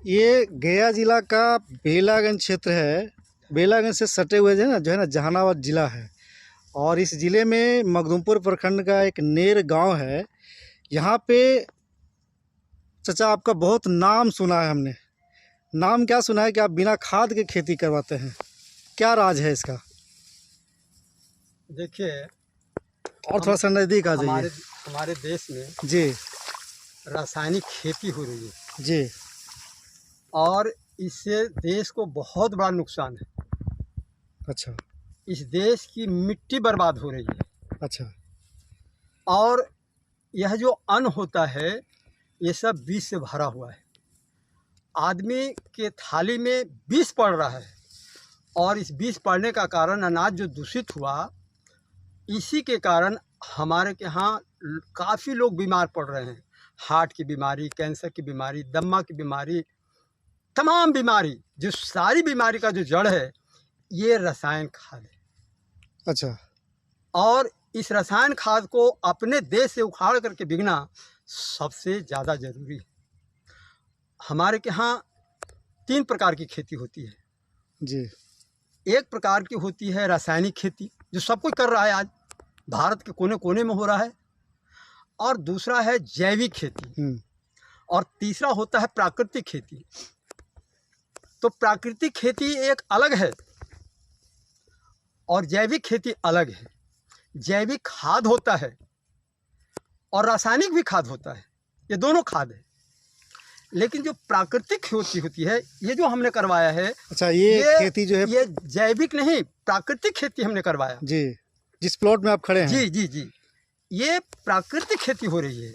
ये गया जिला का बेलागंज क्षेत्र है। बेलागंज से सटे हुए जो है ना जहानाबाद जिला है। और इस ज़िले में मखदूमपुर प्रखंड का एक नेर गांव है। यहाँ पे चाचा आपका बहुत नाम सुना है हमने। नाम क्या सुना है कि आप बिना खाद के खेती करवाते हैं, क्या राज है इसका? देखिए, और थोड़ा सा नज़दीक आ जाइए। हमारे देश में जी रासायनिक खेती हो रही है जी। और इससे देश को बहुत बड़ा नुकसान है। अच्छा इस देश की मिट्टी बर्बाद हो रही है। अच्छा। और यह जो अन्न होता है ये सब विष से भरा हुआ है। आदमी के थाली में विष पड़ रहा है और इस विष पड़ने का कारण अनाज जो दूषित हुआ, इसी के कारण हमारे के यहाँ काफ़ी लोग बीमार पड़ रहे हैं। हार्ट की बीमारी, कैंसर की बीमारी, दमा की बीमारी, तमाम बीमारी, जो सारी बीमारी का जो जड़ है ये रसायन खाद है। अच्छा। और इस रसायन खाद को अपने देश से उखाड़ करके बिकना सबसे ज़्यादा ज़रूरी है। हमारे के यहाँ 3 प्रकार की खेती होती है जी। एक प्रकार की होती है रासायनिक खेती, जो सब कोई कर रहा है, आज भारत के कोने कोने में हो रहा है। और दूसरा है जैविक खेती और तीसरा होता है प्राकृतिक खेती। तो प्राकृतिक खेती एक अलग है और जैविक खेती अलग है। जैविक खाद होता है और रासायनिक भी खाद होता है, ये दोनों खाद है। लेकिन जो प्राकृतिक खेती होती है, ये जो हमने करवाया है, अच्छा, ये खेती जो है ये जैविक नहीं, प्राकृतिक खेती हमने करवाया जी। जिस प्लॉट में आप खड़े हैं जी जी जी, ये प्राकृतिक खेती हो रही है।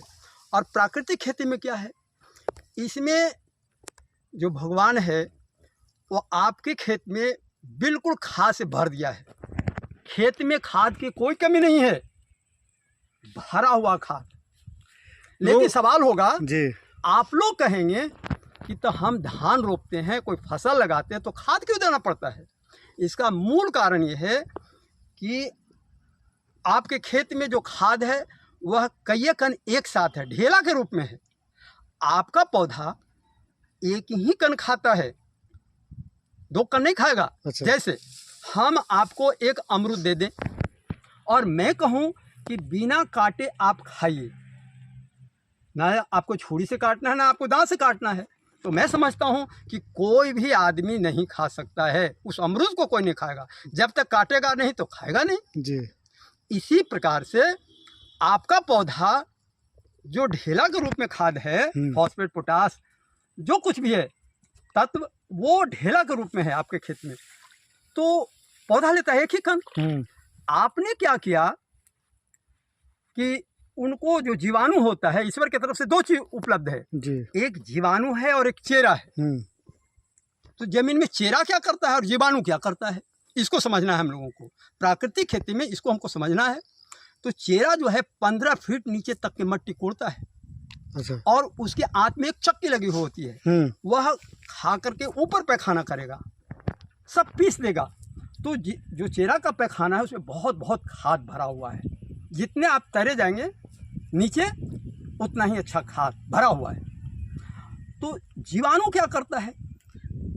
और प्राकृतिक खेती में क्या है, इसमें जो भगवान है वो आपके खेत में बिल्कुल खाद से भर दिया है। खेत में खाद की कोई कमी नहीं है, भरा हुआ खाद। लेकिन सवाल होगा जी, आप लोग कहेंगे कि तो हम धान रोपते हैं, कोई फसल लगाते हैं, तो खाद क्यों देना पड़ता है? इसका मूल कारण ये है कि आपके खेत में जो खाद है वह कई कण एक साथ है, ढेला के रूप में है। आपका पौधा एक ही कण खाता है, 2 कण नहीं खाएगा। अच्छा। जैसे हम आपको एक अमरूद दे दें और मैं कहूँ कि बिना काटे आप खाइए, ना आपको छुरी से काटना है ना आपको दांत से काटना है, तो मैं समझता हूँ कि कोई भी आदमी नहीं खा सकता है। उस अमरूद को कोई नहीं खाएगा, जब तक काटेगा नहीं तो खाएगा नहीं जी। इसी प्रकार से आपका पौधा जो ढेला के रूप में खाद है, फॉस्फेट, पोटास, जो कुछ भी है तत्व, वो ढेला के रूप में है आपके खेत में। तो पौधा लेता है एक ही कण। आपने क्या किया कि उनको जो जीवाणु होता है, ईश्वर की तरफ से 2 चीज उपलब्ध है जी। एक जीवाणु है और एक चेरा है। तो जमीन में चेरा क्या करता है और जीवाणु क्या करता है, इसको समझना है हम लोगों को। प्राकृतिक खेती में इसको हमको समझना है। तो चेरा जो है 15 फीट नीचे तक की मट्टी कोड़ता है। अच्छा। और उसके आंत में एक चक्की लगी हुई होती है, वह खा करके ऊपर पैखाना करेगा, सब पीस देगा। तो जो चेरा का पैखाना है उसमें बहुत बहुत खाद भरा हुआ है। जितने आप तरे जाएंगे नीचे उतना ही अच्छा खाद भरा हुआ है। तो जीवाणु क्या करता है,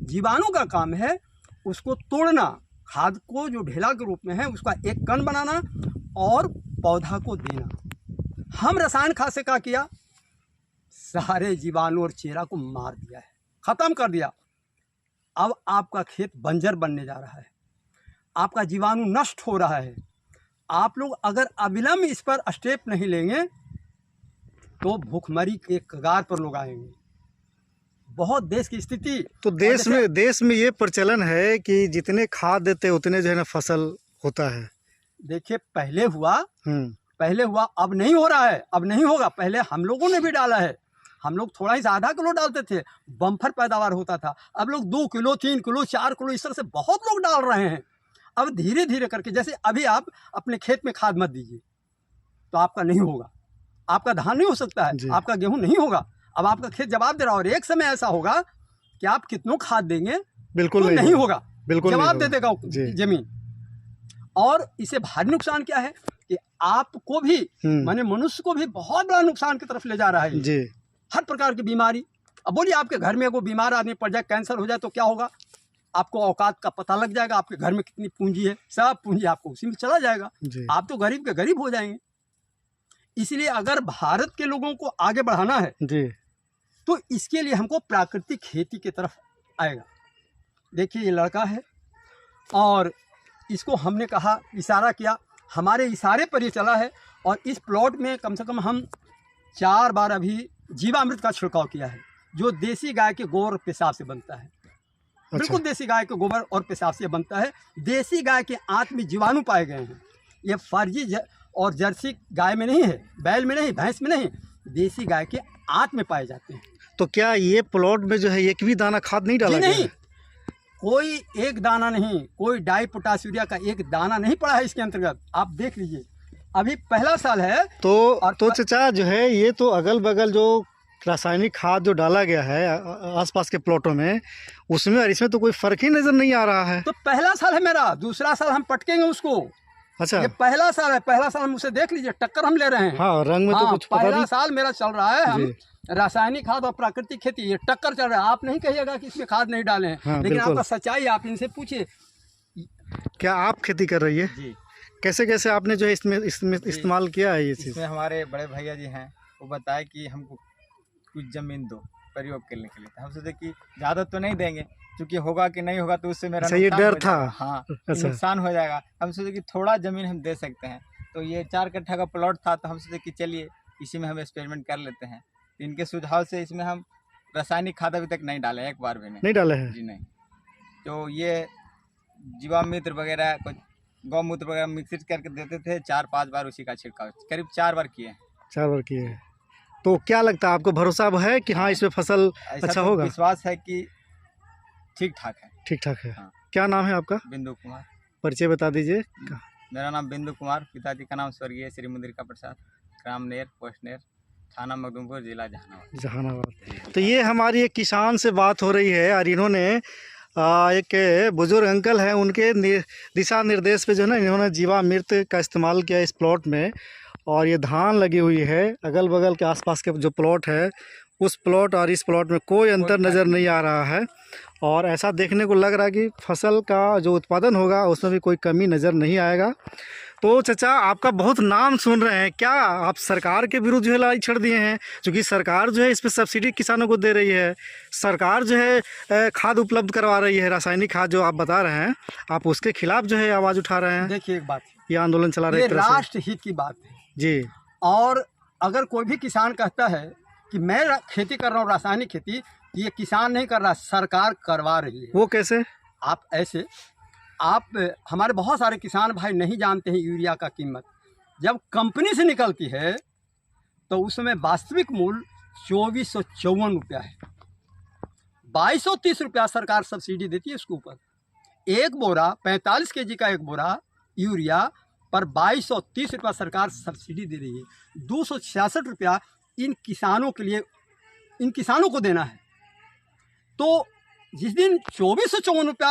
जीवाणु का काम है उसको तोड़ना, खाद को जो ढेला के रूप में है उसका एक कण बनाना और पौधा को देना। हम रसायन खाद से क्या किया, सारे जीवाणु और चेरा को मार दिया है, खत्म कर दिया। अब आपका खेत बंजर बनने जा रहा है, आपका जीवाणु नष्ट हो रहा है। आप लोग अगर अविलंब इस पर स्टेप नहीं लेंगे तो भूखमरी के कगार पर लोग आएंगे। बहुत देश की स्थिति, तो देश में ये प्रचलन है कि जितने खाद देते उतने जो है ना फसल होता है। देखिए, पहले हुआ, अब नहीं हो रहा है, अब नहीं होगा। पहले हम लोगों ने भी डाला है, हम लोग थोड़ा ही आधा किलो डालते थे, बम्फर पैदावार होता था। अब लोग 2 किलो, 3 किलो, 4 किलो, इस तरह से बहुत लोग डाल रहे हैं। अब धीरे धीरे करके, जैसे अभी आप अपने खेत में खाद मत दीजिए तो आपका नहीं होगा, आपका धान नहीं हो सकता है, आपका गेहूं नहीं होगा। अब आपका खेत जवाब दे रहा है और एक समय ऐसा होगा कि आप कितनों खाद देंगे बिल्कुल तो नहीं होगा, बिल्कुल जवाब दे देगा जमीन। और इससे भारी नुकसान क्या है कि आपको भी, माने मनुष्य को भी बहुत बड़ा नुकसान की तरफ ले जा रहा है जी। हर प्रकार की बीमारी, अब बोलिए आपके घर में कोई बीमार आदमी पड़ जाए, कैंसर हो जाए तो क्या होगा? आपको औकात का पता लग जाएगा, आपके घर में कितनी पूंजी है, सब पूंजी आपको उसी में चला जाएगा। आप तो गरीब के गरीब हो जाएंगे। इसलिए अगर भारत के लोगों को आगे बढ़ाना है जी, तो इसके लिए हमको प्राकृतिक खेती की तरफ आएगा। देखिए ये लड़का है और इसको हमने कहा, इशारा किया, हमारे इशारे पर ये चला है और इस प्लॉट में कम से कम हम 4 बार अभी जीवामृत का छिड़काव किया है, जो देसी गाय के गोबर पेशाब से बनता है। बिल्कुल देसी गाय के गोबर और पेशाब से बनता है। देसी गाय के आंत में जीवाणु पाए गए हैं। ये फर्जी और जर्सी गाय में नहीं है, बैल में नहीं, भैंस में नहीं, देसी गाय के आंत में पाए जाते हैं। तो क्या ये प्लॉट में जो है एक भी दाना खाद नहीं डाला गया नहीं, है? कोई एक दाना नहीं, कोई डाई पोटाश यूरिया का एक दाना नहीं पड़ा है इसके अंतर्गत। आप देख लीजिए, अभी पहला साल है। तो चाचा जो है ये तो अगल बगल जो रासायनिक खाद जो डाला गया है आसपास के प्लॉटों में, उसमें और इसमें तो कोई फर्क ही नजर नहीं आ रहा है। तो पहला साल है मेरा, दूसरा साल हम पटकेंगे उसको। अच्छा, ये पहला साल है, पहला साल हम उसे देख लीजिए, टक्कर हम ले रहे हैं। हाँ, रंग में तो कुछ पता पहला नहीं। साल मेरा चल रहा है, हम रासायनिक खाद और प्राकृतिक खेती, ये टक्कर चल रहा है। आप नहीं कहिएगा कि इसमें खाद नहीं डाले हैं। हाँ, लेकिन बिल्कुल। आपका सच्चाई, आप इनसे पूछिए। क्या आप खेती कर रही है? जी, कैसे कैसे आपने जो है इसमें इस्तेमाल किया है ये चीज़? इसमें हमारे बड़े भैया जी हैं, वो बताए कि हमको कुछ ज़मीन दो प्रयोग करने के लिए। तो हम सोचे कि ज़्यादा तो नहीं देंगे, क्योंकि होगा कि नहीं होगा तो उससे मेरा अच्छा, ये नुकसान डर हो था। जाएगा। हाँ, अच्छा। नुकसान हो जाएगा। हम सोचे कि थोड़ा ज़मीन हम दे सकते हैं। तो ये 4 कट्ठा का प्लॉट था, तो हम सोचे कि चलिए इसी में हम एक्सपेरिमेंट कर लेते हैं। तो इनके सुझाव से इसमें हम रासायनिक खाद अभी तक नहीं डाले, एक बार भी नहीं डाले हैं? जी नहीं। तो ये जीवामृत वगैरह, कुछ गौमूत्र वगैरह मिक्स करके देते थे। 4-5 बार उसी का छिड़काव करीब 4 बार किए हैं। 4 बार किए हैं। तो क्या लगता है आपको, भरोसा है कि हाँ इसमें फसल ऐसा अच्छा तो होगा? विश्वास है कि ठीक ठाक है। ठीक ठाक है। हाँ। क्या नाम है आपका? बिंदु कुमार। परिचय बता दीजिए। मेरा नाम बिंदु कुमार, पिताजी का नाम स्वर्गीय श्री मुद्रिका प्रसाद, ग्राम नेर, पोस्ट नेर, थाना मखदूमपुर, जिला जहानाबाद। जहानाबाद। तो ये हमारी एक किसान से बात हो रही है और इन्होंने एक बुजुर्ग अंकल हैं, उनके दिशा निर्देश पे जो है ना, इन्होंने जीवामृत का इस्तेमाल किया इस प्लॉट में। और ये धान लगी हुई है, अगल बगल के आसपास के जो प्लॉट है, उस प्लॉट और इस प्लॉट में कोई अंतर नज़र नहीं आ रहा है। और ऐसा देखने को लग रहा है कि फसल का जो उत्पादन होगा उसमें भी कोई कमी नज़र नहीं आएगा। तो चाचा, आपका बहुत नाम सुन रहे हैं, क्या आप सरकार के विरुद्ध जो है लड़ाई छेड़ दिए हैं? क्योंकि सरकार जो है इस पर सब्सिडी किसानों को दे रही है, सरकार जो है खाद उपलब्ध करवा रही है, रासायनिक खाद जो आप बता रहे हैं, आप उसके खिलाफ जो है आवाज़ उठा रहे हैं। देखिए एक बात, ये आंदोलन चला रहे ये हैं एक तरह से। राष्ट्र हित की बात है जी। और अगर कोई भी किसान कहता है कि मैं खेती कर रहा हूँ रासायनिक खेती, ये किसान नहीं कर रहा, सरकार करवा रही है। वो कैसे? आप ऐसे, आप हमारे बहुत सारे किसान भाई नहीं जानते हैं यूरिया का कीमत। जब कंपनी से निकलती है तो उसमें वास्तविक मूल्य 2454 रुपया है। 2230 रुपया सरकार सब्सिडी देती है उसके ऊपर। एक बोरा 45 kg का एक बोरा यूरिया पर 2230 रुपया सरकार सब्सिडी दे रही है। 266 रुपया इन किसानों के लिए, इन किसानों को देना है। तो जिस दिन 2454 रुपया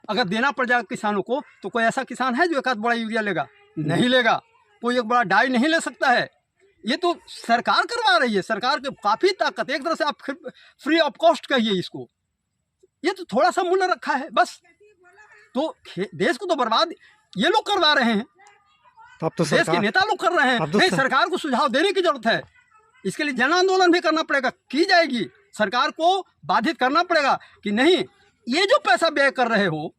अगर देना पड़ जाएगा किसानों को, तो कोई ऐसा किसान है जो एक आध बड़ा यूरिया लेगा? नहीं लेगा। कोई एक बड़ा डाई नहीं ले सकता है। ये तो सरकार करवा रही है। सरकार के काफ़ी ताकत, एक तरह से आप फ्री ऑफ कॉस्ट कहिए इसको। ये तो थोड़ा सा मूल्य रखा है बस। तो देश को तो बर्बाद ये लोग करवा रहे हैं, अब तो देश के नेता लोग कर रहे हैं। नहीं, सरकार को सुझाव देने की जरूरत है। इसके लिए जन आंदोलन भी करना पड़ेगा, की जाएगी। सरकार को बाधित करना पड़ेगा कि नहीं, ये जो पैसा व्यय कर रहे हो,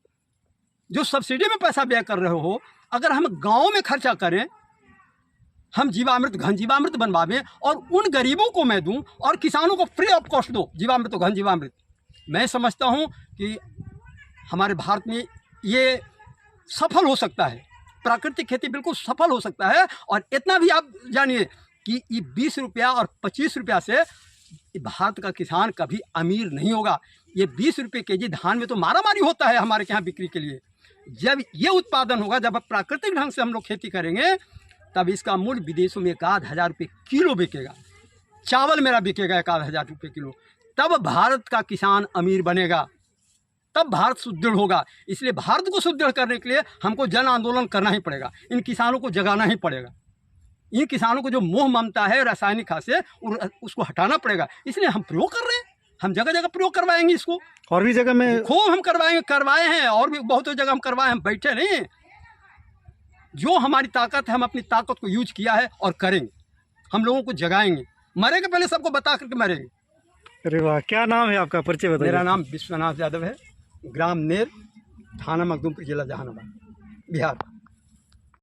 जो सब्सिडी में पैसा व्यय कर रहे हो, अगर हम गाँव में खर्चा करें, हम जीवामृत, घन जीवामृत बनवावें और उन गरीबों को मैं दूं और किसानों को फ्री ऑफ कॉस्ट दो जीवामृत और घन जीवामृत। मैं समझता हूं कि हमारे भारत में ये सफल हो सकता है। प्राकृतिक खेती बिल्कुल सफल हो सकता है। और इतना भी आप जानिए कि ये 20 रुपया और 25 रुपया से भारत का किसान कभी अमीर नहीं होगा। ये 20 रुपये kg धान में तो मारामारी होता है हमारे यहाँ बिक्री के लिए। जब ये उत्पादन होगा, जब प्राकृतिक ढंग से हम लोग खेती करेंगे, तब इसका मूल्य विदेशों में 1,000 रुपये किलो बिकेगा। चावल मेरा बिकेगा 1,000 रुपये किलो। तब भारत का किसान अमीर बनेगा, तब भारत सुदृढ़ होगा। इसलिए भारत को सुदृढ़ करने के लिए हमको जन आंदोलन करना ही पड़ेगा। इन किसानों को जगाना ही पड़ेगा। इन किसानों को जो मोह ममता है रासायनिक खाद से, उसको हटाना पड़ेगा। इसलिए हम प्रयोग कर रहे हैं। हम जगह जगह प्रयोग करवाएंगे इसको, और भी जगह में खूब हम करवाए हैं, और भी बहुत जगह हम करवाए, हम बैठे नहीं। जो हमारी ताकत है, हम अपनी ताकत को यूज किया है और करेंगे, हम लोगों को जगाएंगे, मरेंगे पहले सबको बता करके मरेंगे। अरे वाह, क्या नाम है आपका, परिचय बताइए। मेरा नाम विश्वनाथ यादव है, ग्राम नेर, थाना मखदूमपुर, जिला जहानाबाद, बिहार।